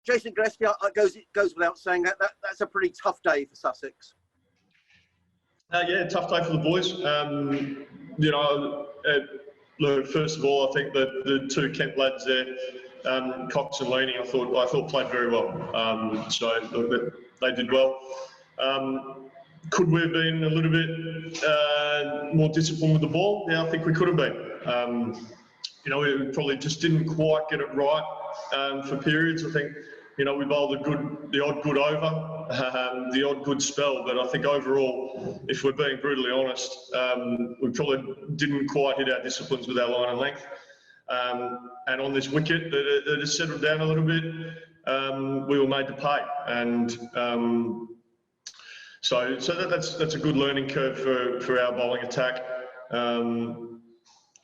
Jason Gillespie, it goes without saying that's a pretty tough day for Sussex. Yeah, tough day for the boys. Look, first of all, I think that the two Kent lads there, Cox and Leaney, I thought played very well. So look, they did well. Could we have been a little bit more disciplined with the ball? Yeah, I think we could have been. We probably just didn't quite get it right for periods. I think, we bowled the odd good over, the odd good spell, but I think overall, if we're being brutally honest, we probably didn't quite hit our disciplines with our line and length. And on this wicket that has settled down a little bit, we were made to pay. And so that's a good learning curve for our bowling attack.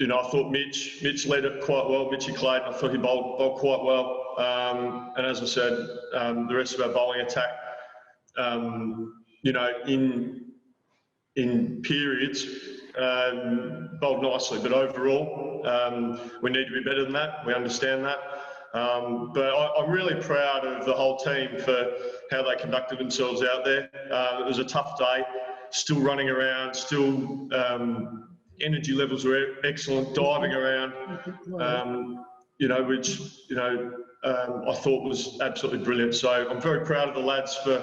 I thought Mitch led it quite well. Mitchie Clayton, I thought he bowled quite well. And as I said, the rest of our bowling attack, in periods, bowled nicely. But overall, we need to be better than that. We understand that. But I'm really proud of the whole team for how they conducted themselves out there. It was a tough day, still running around, still energy levels were excellent, diving around, which I thought was absolutely brilliant. So I'm very proud of the lads for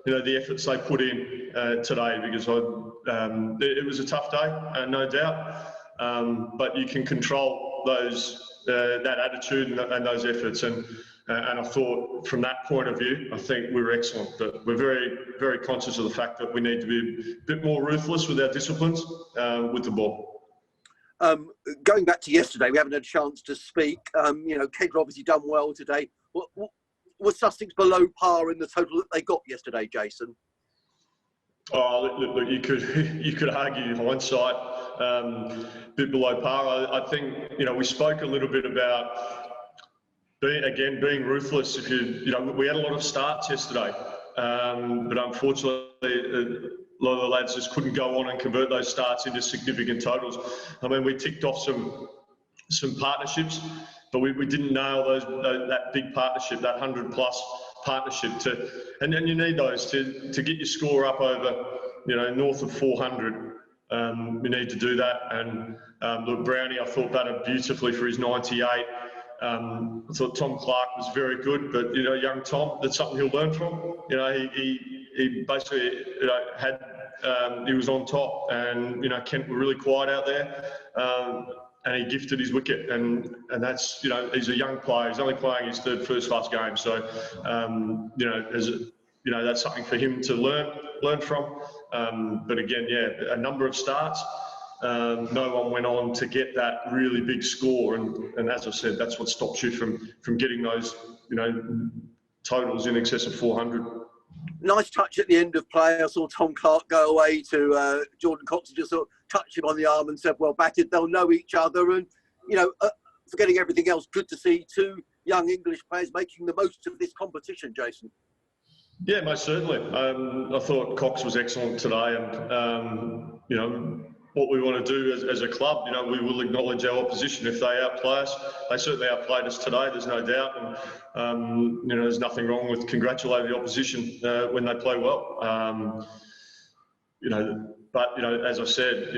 the efforts they put in today, because it was a tough day, no doubt. But you can control that attitude and those efforts, and I thought from that point of view, I think we were excellent. But we're very, very conscious of the fact that we need to be a bit more ruthless with our disciplines with the ball. Going back to yesterday, we haven't had a chance to speak. Kent obviously done well today. Was Sussex below par in the total that they got yesterday, Jason? Oh, look, you could argue hindsight, bit below par. I think we spoke a little bit about being ruthless. If we had a lot of starts yesterday, but unfortunately, a lot of the lads just couldn't go on and convert those starts into significant totals. I mean, we ticked off some partnerships, but we didn't nail that big partnership, that 100+ partnership and then you need those to get your score up over, north of 400. We need to do that. And look, Brownie, I thought batted beautifully for his 98. I thought Tom Clark was very good, but young Tom, that's something he'll learn from. He basically he was on top, and Kent were really quiet out there, and he gifted his wicket, and that's he's a young player. He's only playing his third first-class game, so that's something for him to learn from. But again, yeah, a number of starts. No one went on to get that really big score, and as I said, that's what stops you from getting those totals in excess of 400. Nice touch at the end of play. I saw Tom Clark go away to Jordan Cox and just sort of touch him on the arm and said, "Well batted." They'll know each other, and forgetting everything else, good to see two young English players making the most of this competition, Jason. Yeah, most certainly. I thought Cox was excellent today, and what we want to do as a club, we will acknowledge our opposition if they outplay us. They certainly outplayed us today, there's no doubt. And, there's nothing wrong with congratulating the opposition when they play well. But, as I said,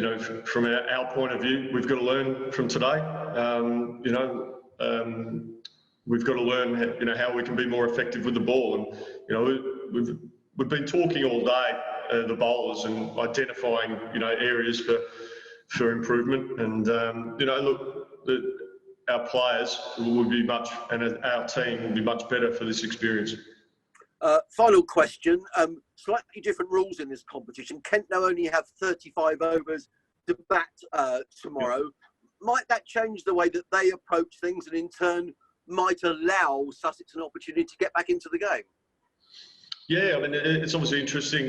from our point of view, we've got to learn from today. We've got to learn, how we can be more effective with the ball. And, we've been talking all day, the bowlers, and identifying, areas for improvement. And, look, our players will be and our team will be much better for this experience. Final question. Slightly different rules in this competition. Kent now only have 35 overs to bat tomorrow. Might that change the way that they approach things, and in turn might allow Sussex an opportunity to get back into the game? Yeah, I mean, it's obviously interesting,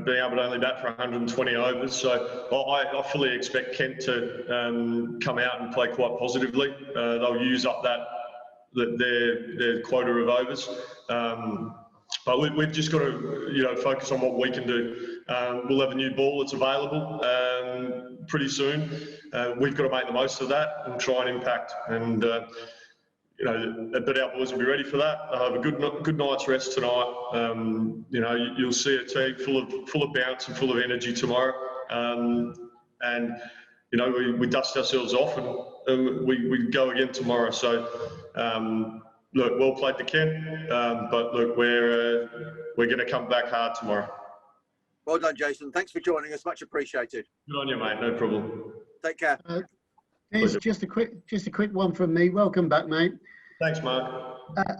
being able to only bat for 120 overs. So I fully expect Kent to come out and play quite positively. They'll use up their quota of overs. But we've just got to, focus on what we can do. We'll have a new ball that's available pretty soon. We've got to make the most of that and try and impact. And but our boys will be ready for that. They'll have a good night's rest tonight. You'll see a team full of bounce and full of energy tomorrow. We dust ourselves off and we go again tomorrow. So, look, well played to Kent, but look, we're going to come back hard tomorrow. Well done, Jason. Thanks for joining us. Much appreciated. Good on you, mate. No problem. Take care. Just a quick one from me. Welcome back, mate. Thanks, Mark.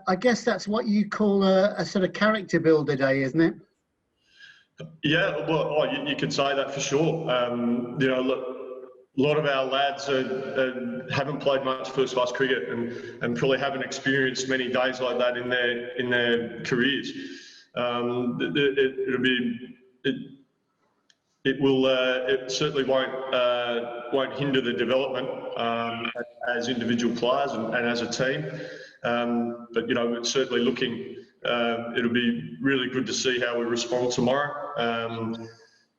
I guess that's what you call a sort of character builder day, isn't it? Yeah, well, you could say that for sure. Look, a lot of our lads haven't played much first-class cricket and probably haven't experienced many days like that in their careers. It certainly won't hinder the development as individual players and as a team. But it's certainly looking. It'll be really good to see how we respond tomorrow.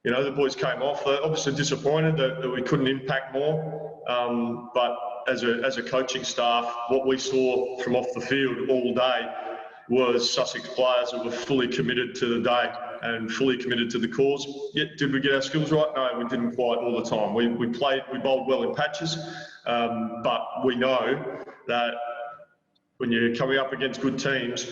The boys came off. They're obviously disappointed that we couldn't impact more. But as a coaching staff, what we saw from off the field all day was Sussex players that were fully committed to the day and fully committed to the cause. Yet, did we get our skills right? No, we didn't quite all the time. We bowled well in patches, but we know that when you're coming up against good teams,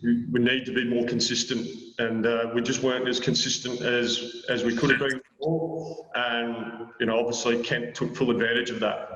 we need to be more consistent, and we just weren't as consistent as we could have been before. And obviously Kent took full advantage of that.